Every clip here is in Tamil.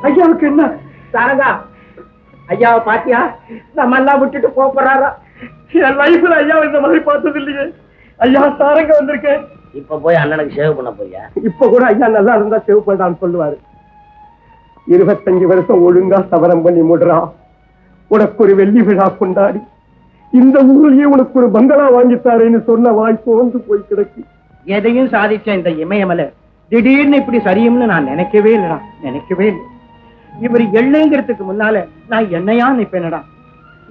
ஐயாவுக்கு என்ன சாரங்கா? ஐயாவை பாத்தியா? நம்ம எல்லாம் விட்டுட்டு போறாரா? என் லைஃப்ல ஐயா இந்த மாதிரி பார்த்தது இல்லையே. ஐயா சாரங்க வந்திருக்கேன். இப்ப போய் அண்ணனுக்கு சேவ் பண்ண போறியா? இப்ப கூட ஐயா நல்லா இருந்தா சேவ் பண்ணான்னு சொல்லுவாரு. 25 வருஷம் ஒழுங்கா சவரம் பண்ணி முடுறா. உனக்கு ஒரு வெள்ளி விழா கொண்டாடி இந்த ஊர்லயே உனக்கு ஒரு பங்களா வாங்கித்தாரேன்னு சொன்ன வாய்ப்பு வந்து போய் கிடக்கு. எதையும் சாதிச்ச இந்த இமயமலை திடீர்னு இப்படி சரியும்னு நான் நினைக்கவே இல்லடா, நினைக்கவே இல்லை. இவர் எள்ளுங்கிறதுக்கு முன்னால நான் என்னையா நிப்பேனடா.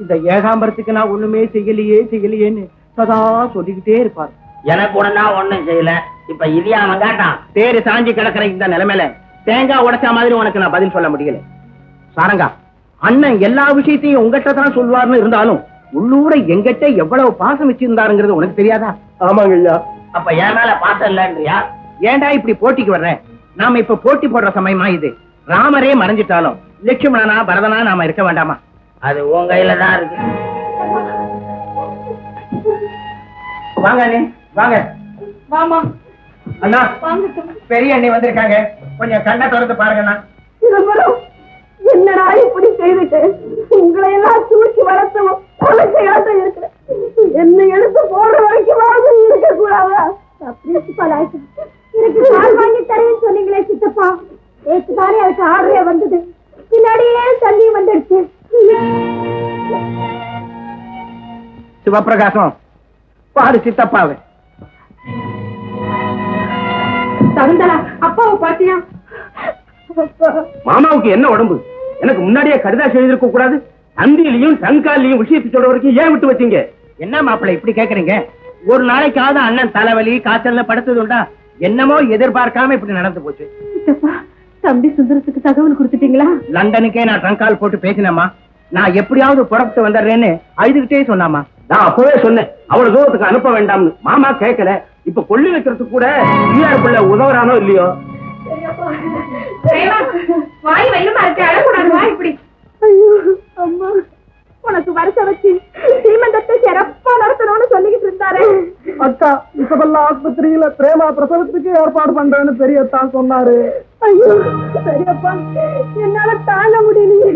இந்த ஏகாம்பரத்துக்கு நான் ஒண்ணுமே செய்யலையேன்னு சதா சொல்லிக்கிட்டே இருப்பாரு. எனக்கு உடனே ஒண்ணும் செய்யல. இப்ப இதையா அவன் கேட்டான்? பேரு சாஞ்சி கிடக்கிற இந்த நிலைமையில தேங்காய் உடைச்சா மாதிரி உனக்கு நான் பதில் சொல்ல முடியல. சாரங்கா, அண்ணன் எல்லா விஷயத்தையும் உங்ககிட்ட தான் சொல்லுவார்னு இருந்தாலும் உள்ளூர எங்கிட்ட எவ்வளவு பாசம் வச்சிருந்தாருங்கிறது உனக்கு தெரியாதா? ஆமாங்க ஐயா. அப்ப என் மேல பாசம் இல்லன்றியா? ஏண்டா இப்படி போட்டிக்கு வர்ற? நாம இப்ப போட்டி போடுற சமயமா இது? ராமரே மறைஞ்சிட்டாலும் லட்சுமணனா பரதனா நாம இருக்க வேண்டாமா? அது உன் கையில தான் இருக்கு. வாங்க அண்ணே, வாங்க. வாமா அண்ணா. பெரிய அண்ணி வந்திருக்காங்க, கொஞ்சம் கண்ணை திறந்து பாருங்கண்ணா. என்னடா இப்படி செய்துட்டு உங்களை எல்லாம் சூழ்ச்சி வளர்த்தவும் இருக்கு. என்ன எடுத்து போடுற வரைக்கும் இருக்க கூடாதா? எனக்கு பால் வாங்கி தரேன்னு சொன்னீங்களே சித்தப்பா, ஏத்துதானே அதுக்கு ஆர்டரே வந்தது. பின்னாடியே தண்ணி வந்துடுச்சு. சிவபிரகாசம், பாரு சித்தப்பாவை. தகுந்தலா அப்பாவை பாத்தியா? மாமாவுக்கு என்ன உடம்பு? எனக்கு முன்னாடியே கடிதாசி எழுதிருக்க கூடாது? தந்தியிலையும் தங்காலையும் விஷயத்தை சொல்ற வரைக்கும் ஏன் விட்டு வச்சீங்க? என்ன மாப்பிள்ளை இப்படி கேக்குறீங்க? ஒரு நாளைக்காவது அண்ணன் தலைவலி காய்ச்சல்ல படுத்தது உண்டா? என்னமோ எதிர்பார்க்காம இப்படி நடந்து போச்சு. தம்பி சுந்தரத்துக்கு தகவல் கொடுத்துட்டீங்களா? லண்டனுக்கே நான் ட்ரங்கால் போட்டு பேசினேம்மா. நான் எப்படியாவது புறப்பட்டு வந்துடுறேன்னு அழுதுகிட்டே சொன்னாமா. நான் அப்பவே சொன்னேன் அவ்வளவு தூரத்துக்கு அனுப்ப வேண்டாம்னு. மாமா கேட்கல. இப்ப கொள்ளி வைக்கிறதுக்கு கூட பிள்ளையாருக்குள்ள உதவுறானோ இல்லையோ? வாய் வயிறுமா இருக்கு, அழக்கூடாது. வா இப்படி. அம்மா, உனக்கு வருஷ வச்சு சீமந்தத்தை சிறப்பா நடத்தணும்னு சொல்லிக்கிட்டு இருந்தாரு அக்கா. இப்பெல்லாம் ஆஸ்பத்திரியில பிரேமா பிரசவத்துக்கு ஏற்பாடு பண்றேன்னு பெரியத்தான் சொன்னாரு. ஐயோ பெரியப்பா, என்னால தாங்க முடியலையே.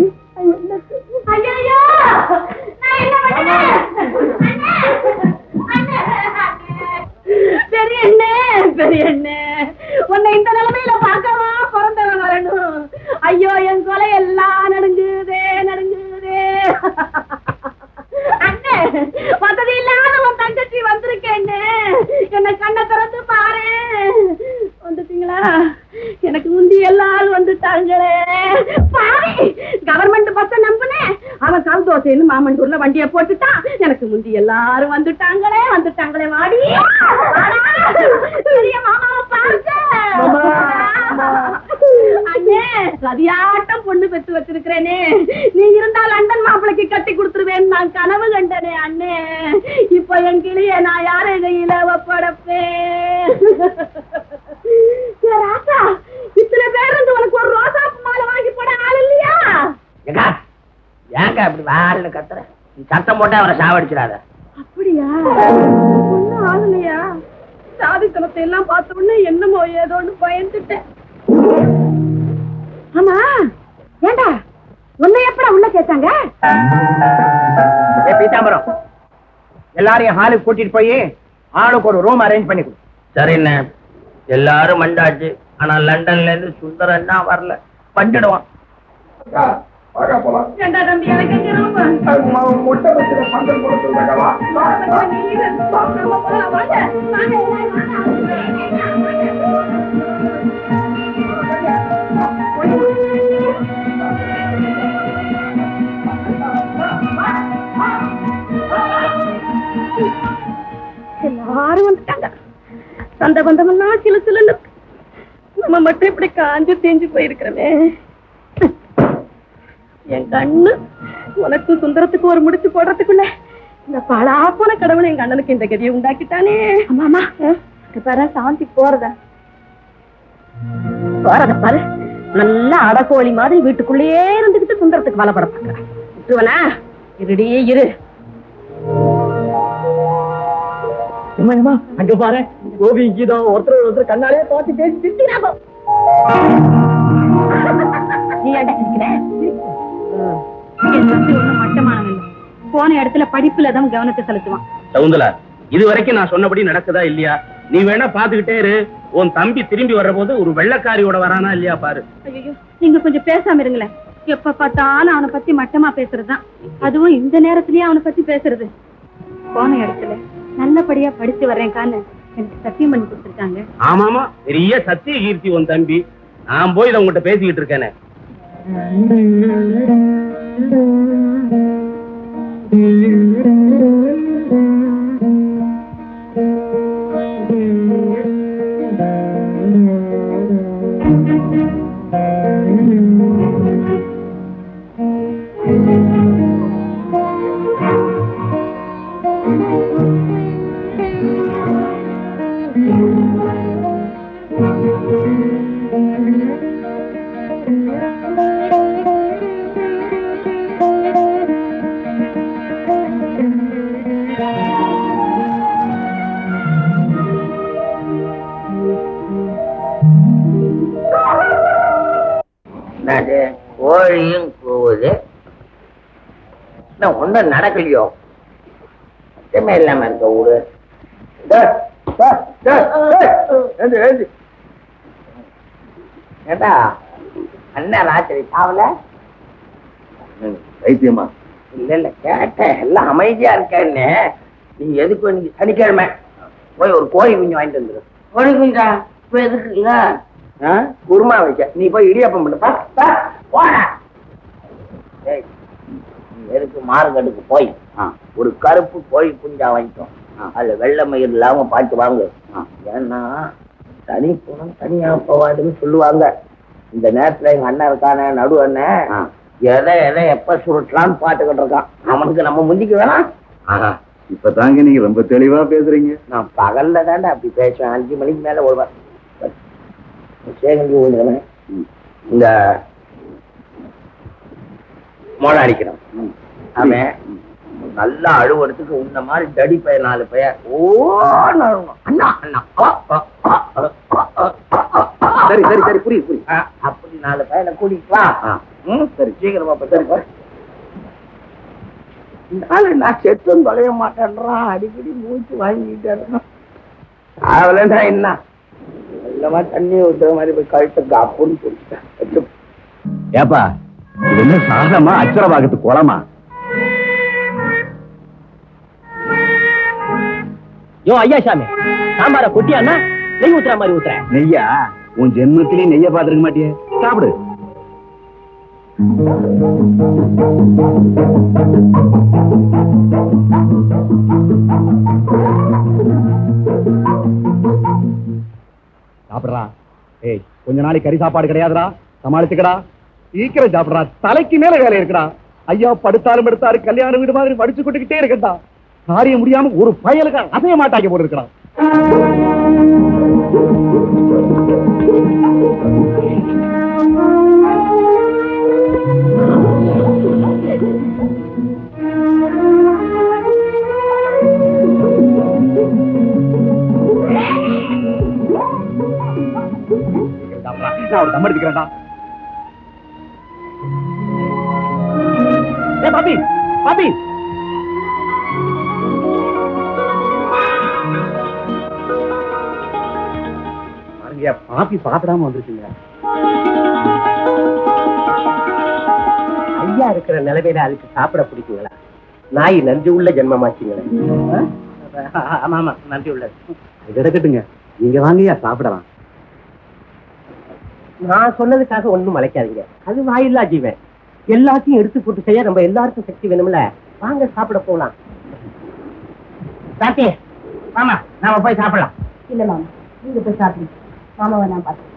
பெரியண்ணே, உன்னை இந்த நிலைமையில பார்க்கவா பிறந்தவன் வரணும்? ஐயோ, என் கொலை எல்லாம் நடுங்குதே. அண்ணே, வசதி இல்லாத உன் தங்கச்சி வந்திருக்கேன்னு என்ன கண்ணை திறந்து பாரு. வந்துட்டீங்களா? எனக்கு முந்தி எல்லாரும் வந்துட்டாங்களே. கவர்மெண்ட் பஸ்ஸ நம்புனேன், அவன் கல் தோசைன்னு மாமண்டூர்ல வண்டியை போட்டுட்டான். எனக்கு முந்தி எல்லாரும் வந்துட்டாங்களே. வாடி மாமாவை பாருங்க. அண்ணே, சதியாட்டம் பொண்ணு பெற்று வச்சிருக்கிறேனே. நீ இருந்தா லண்டன் மாப்பிளைக்கு கட்டி கொடுத்துருவேன்னு நான் கனவு கண்டனே. அண்ணே, இப்ப என் கிளிய நான் யார கையில ஒப்படைப்பேன்? ராசா, இத்தனை பேர் இருந்து உனக்கு ஒரு ரோசா மாலை வாங்கி போட ஆள் இல்லையா? ஏங்க அப்படி வாழ கத்துற? சத்தம் போட்டா அவரை சாவடிச்சிடாத. அப்படியா? ஒன்னும் ஆகலையா? சாதித்தனத்தை எல்லாம் பார்த்த உடனே என்னமோ ஏதோன்னு பயந்துட்டேன். ஆமா, ஏண்டா உன்னை எப்படா உள்ள கேட்டாங்க? பீதாம்பரம், எல்லாரையும் ஹாலுக்கு கூட்டிட்டு போய் ஆளுக்கு ஒரு ரூம் அரேஞ்ச் பண்ணி கொடு. சரிண்ணே, எல்லாரும் மண்டாச்சு. ஆனா லண்டன்ல இருந்து சுந்தரன் தான் வரல. பண்ணிடுவான். ஏண்டா தம்பி, எனக்கு எங்க ரூம்? முட்டை வச்சுட்டு பந்தல் போட சொல்றாங்கவா? எல்லாரும் வந்துட்டாங்க. சந்த பந்தமெல்லாம் சில சில நம்ம மட்டும் இப்படி காஞ்சு தேஞ்சு போயிருக்கிறோமே. என் கண்ணு உனக்கு சுந்தரத்துக்கு ஒரு முடிச்சு போடுறதுக்குள்ள இந்த பழா போன கடவுள் எங்க அண்ணனுக்கு இந்த கதியை உண்டாக்கிட்டானே. ஆமாமா, பாரு சாந்தி போறத பாரு. நல்லா அடக்கோழி மாதிரி வீட்டுக்குள்ளேயே இருந்துகிட்டு சுந்தரத்துக்கு வலை பட பாக்குறவனா. இருடி இரு. அங்க பாரு, கோபி கீதம் ஒருத்தர் கண்ணாலே பார்த்து பேசி திட்டினாங்க. போன இடத்துல படிப்புல தான் கவனத்தை செலுத்துவான். சவுந்தலா, இது வரைக்கும் நான் சொன்னபடி நடக்குதா இல்லையா? நீ வேணா பாத்துக்கிட்டே இரு. உன் தம்பி திரும்பி வர்ற போது ஒரு வெள்ளைக்காரியோட வரானா இல்லையா பாரு. ஐயோ, நீங்க கொஞ்சம் பேசாம இருங்களேன். எப்ப பார்த்தாலும் அவனை பத்தி மட்டமா பேசுறதுதான். அதுவும் இந்த நேரத்திலயே அவனை பத்தி பேசுறது. போன இடத்துல நல்லபடியா படிச்சு வர்றேன்கான்னு எனக்கு சத்தியம் பண்ணி கொடுத்துருக்காங்க. ஆமாமா, பெரிய சத்திய கீர்த்தி உன் தம்பி. நான் போய் இதை உங்ககிட்ட பேசிக்கிட்டு இருக்கேனே. கோழியும் கூவுது, ஒன்றும் நடக்கலையோ? சத்தமே இல்லாம இருக்க ஊரு. ஏண்டா அண்ணன் ராத்திரி சாவல? வைத்தியமா? இல்ல இல்ல, கேட்டேன். எல்லாம் அமைதியா இருக்கேன்னு. நீ எதுக்கு இன்னைக்கு சனிக்கிழமை போய் ஒரு கோழி குஞ்சு வாங்கிட்டு வந்துரு. கோழி குஞ்சா? இப்ப எதுக்குங்க? குருமா வைக்க. நீ போய் இடியாப்பம் பண்ணுப்பா. போடா. எதுக்கு மார்க்கெட்டுக்கு போய் ஒரு கருப்பு கோழி குஞ்சா வாங்கிட்டோம். அதுல வெள்ளை மயிர் இல்லாம பார்த்து வாங்க. ஏன்னா தனி போனம் தனியா போவாதுன்னு சொல்லுவாங்க. இந்த நேரத்துல எங்க அண்ணன் இருக்கானே, நடு அண்ணன், எதை எதை எப்ப சுருட்டலான்னு பாத்துக்கிட்டு இருக்கான். அவனுக்கு நம்ம முந்திக்கு வேணாம். இப்ப தாங்க நீங்க ரொம்ப தெளிவா பேசுறீங்க. நான் பகல்ல தாண்டா அப்படி பேசுவேன். 5 மணிக்கு மேல ஓடுவேன். சேகண்டி ஓடுவேன். இந்த மோளம் அடிக்கணும். அவன் நல்லா அழுவறதுக்கு உன்ன மாதிரி தடி பைய 4 பையன் அண்ணா அண்ணா. சரி சரி சரி, புரியுது புரியுது. அப்படி 4 பையனை கூட்டிக்கலாம். சரி, சீக்கிரமா சரி. நான் செத்தும் தொலைய மாட்டேன்றான். அடிக்கடி மூச்சு வாங்கிட்டேன். அவளா என்ன நல்லமா தண்ணி ஊத்துற மாதிரி போய் கழுத்துக்கு அப்புன்னு சொல்லிட்டேன். ஏப்பா, இது என்ன சாதமா அச்சரவாகத்து குளமா? யோ ஐயா சாமி, சாம்பார கொட்டியாண்ணா நெய் ஊத்துற மாதிரி ஊத்துறேன். நெய்யா? உன் ஜென்மத்திலேயே நெய்ய பாத்துருக்க மாட்டியே. சாப்பிடு. சாப்பிடுறா. ஏய், கொஞ்ச நாளைக்கு கறி சாப்பாடு கிடையாதுடா, சமாளிச்சுக்கடா. சீக்கிரம் சாப்பிடுறா, தலைக்கு மேல வேலை இருக்குடா. ஐயா படுத்தாலும் எடுத்தாரு, கல்யாண வீடு மாதிரி வடிச்சு கொட்டுக்கிட்டே இருக்கட்டா. காரியம் முடியாம ஒரு பயலுக்கு அசைய மாட்டாங்க போட்டு இருக்கா. நான் ஒரு தம் எடுத்துக்கிறேன்டா. ஏ பாப்பி, பாப்பி, பாப்பி சாப்பிடாம வந்துருக்கீங்க. ஐயா இருக்கிற நிலைமையில அதுக்கு சாப்பிட பிடிக்குங்களா? நாய் நன்றி உள்ள ஜென்மமாச்சுங்களே. ஆமா ஆமா, நன்றி உள்ளது. இது எடுக்கட்டுங்க, நீங்க வாங்கய்யா சாப்பிடலாம். நான் சொன்னதுக்காக ஒண்ணும் மலைக்காதீங்க. அது வாயில்லா ஜீவன். எல்லாத்தையும் எடுத்து போட்டு செய்ய நம்ம எல்லாருக்கும் சக்தி வேணும்ல. வாங்க சாப்பிட போலாம். சாத்தி மாமா, நாம போய் சாப்பிடலாம். இல்ல மாமா, நீங்க போய் சாப்பிடுங்க. மாமாவை நான் பார்த்தேன்.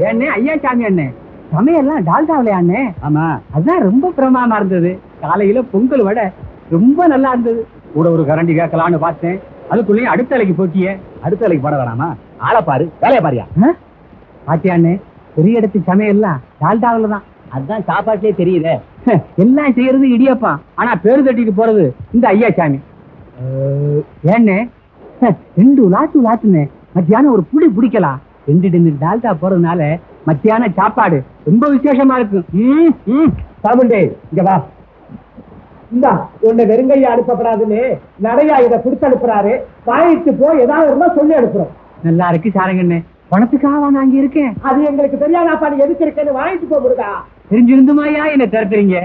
ஏண்ணே ஐயா சாமி அண்ணே, சமையல்லாம் டால்டாவில அண்ணே. ஆமா, அதான் ரொம்ப பிரமாதமா இருந்தது. காலையில பொங்கல் வடை ரொம்ப நல்லா இருந்தது. கூட ஒரு கரண்டி கேட்கலான்னு பார்த்தேன். அதுக்குள்ளேயும் அடுத்த அலைக்கு போட்டியே. அடுத்த வேலைக்கு போட வேணாமா? ஆளை பாரு, வேலையை பாரியா. பாத்தியாண்ணே, பெரிய இடத்து சமையல்லாம் டால்டாவில தான். அதான் சாப்பாட்டுலயே தெரியுதே. எல்லாம் செய்யறது இடியப்பா, ஆனா பேரு தட்டிட்டு போறது இந்த ஐயா சாமி. ஏண்ணே, 2 லாட்டுனே மத்தியானம் ஒரு புடி பிடிக்கலாம். 2 டால்டா போறதுனால மத்தியான சாப்பாடு ரொம்ப விசேஷமா இருக்கு. சாமுண்டே இங்க வா. இந்தா உன்னை வெறுங்கையா அனுப்பப்படாதுன்னு நிறையா இதை கொடுத்து அனுப்புறாரு. வாங்கிட்டு போய் ஏதாவது இருந்தா சொல்லி அனுப்புறோம். நல்லா இருக்கு சாரங்கண்ணே. பணத்துக்காக நான் அங்க இருக்கேன். அது எங்களுக்கு தெரியாதாப்பா நீ எதுக்கு இருக்கேன்னு வாங்கிட்டு போகுதா? தெரிஞ்சிருந்துமாயா என்ன திறத்துறீங்க?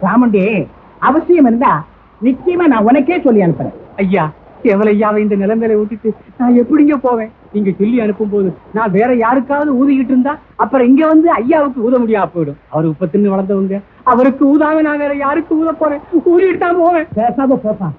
சாமுண்டே அவசியம் இருந்தா நிச்சயமா நான் உனக்கே சொல்லி அனுப்புறேன். ஐயா எவளையாவை இந்த நிலைமையில விட்டுட்டு நான் எப்படிங்க போவேன்? நீங்க சொல்லி அனுப்பும் போது நான் வேற யாருக்காவது ஊதிக்கிட்டு இருந்தா அப்புறம் இங்க வந்து ஐயாவுக்கு ஊத முடியா போயிடும். அவரு 30 வளர்ந்தவங்க, அவருக்கு ஊதாம நான் வேற யாருக்கு ஊத போறேன்? ஊதிட்டு தான் போவேன். பேசாம போப்பா.